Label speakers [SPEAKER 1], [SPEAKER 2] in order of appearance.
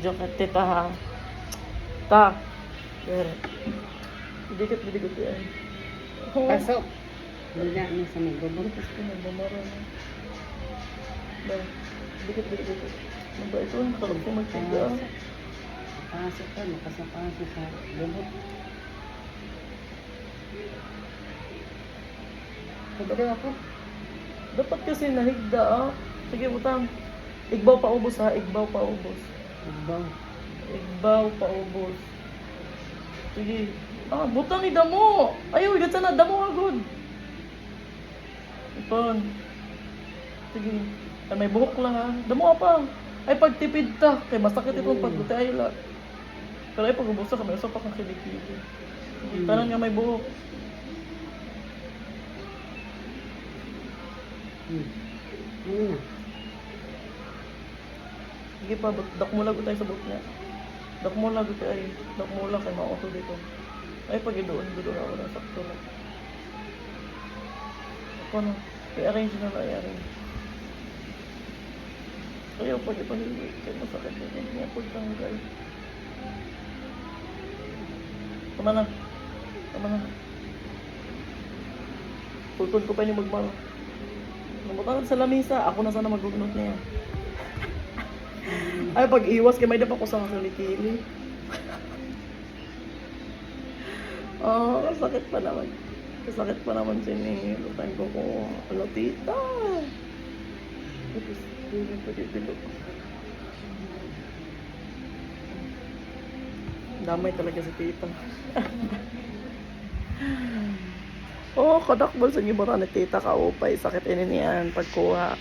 [SPEAKER 1] Joke at tita ha. Ta. Pero. Bidigot yan.
[SPEAKER 2] Pasok. Hindi na sa may gubog.
[SPEAKER 1] Bidigot ko na. Bumara na. Ba. Bidigot. Ba ito? Nakalap ko magtiga.
[SPEAKER 2] Pasok ka. Makasapasok sa gubog. Pagdaw ako.
[SPEAKER 1] Dapat kasi nahigda ah. Sige, butang. Igbaw pa ubos ha. Igbaw pa ubos.
[SPEAKER 2] Igbaw.
[SPEAKER 1] Igbaw pa ubos. Sige. Ah, butang ni damo. Ayaw, igat sana. Damo agad. Ipon. Sige. Ay, may buhok lang ha. Damo pa. Ay, pagtipid ta. Kay masakit itong pagbuti. Ay, la. Pero ay, pag ubusa ka, may usa pa kang kilikili. Tanan nga may buhok.
[SPEAKER 2] Ano na?
[SPEAKER 1] Sige pa, dakmula ko tayo sa buhok niya. Dakmula ko tayo. Dakmula kay mauto dito. Ay, pag doon ako na sakto na. Ako na. I-arrange na lang, i-arrange. Ayaw, pag ipahili. Kaya masakit na yun. Kaya pagtanggal. Tama na. Pultod ko pa yung magmaro. Namutangan sa lamisa. Ako na sana magugnot niya. Ay, pag iwas, kaya may dapa ko sa kalikili. Oh, sakit pa naman. Sakit pa naman siya ni Lutan ko ko. Ano, tita? Hindi pa dito. Damay talaga si tita. Oh, kadakbal sa nyo ba ni tita kaupay. Sakit ini niyan pagkuha.